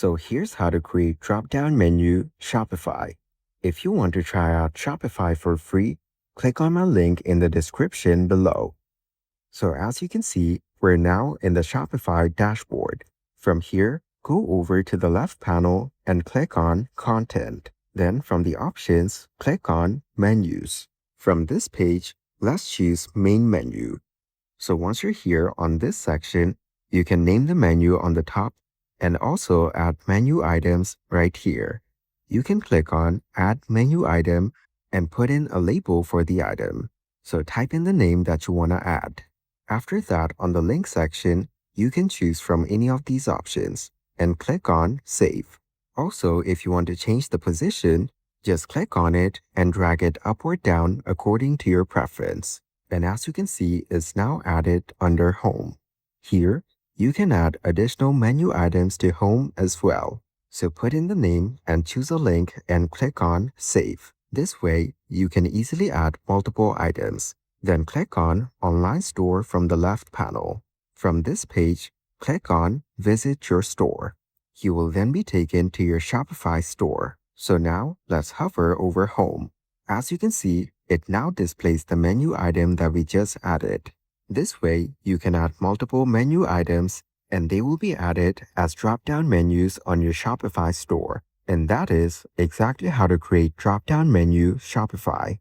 So here's how to create drop-down menu Shopify. If you want to try out Shopify for free, click on my link in the description below. So as you can see, we're now in the Shopify dashboard. From here, go over to the left panel and click on Content. Then from the options, click on Menus. From this page, let's choose Main Menu. So once you're here on this section, you can name the menu on the top and also add menu items right here. You can click on Add Menu Item and put in a label for the item. So type in the name that you want to add. After that, on the link section, you can choose from any of these options and click on Save. Also, if you want to change the position, just click on it and drag it up or down according to your preference. And as you can see, it's now added under Home. Here, you can add additional menu items to Home as well. So put in the name and choose a link and click on Save. This way, you can easily add multiple items. Then click on Online Store from the left panel. From this page, click on Visit Your Store. You will then be taken to your Shopify store. So now, let's hover over Home. As you can see, it now displays the menu item that we just added. This way, you can add multiple menu items and they will be added as drop-down menus on your Shopify store. And that is exactly how to create drop-down menu Shopify.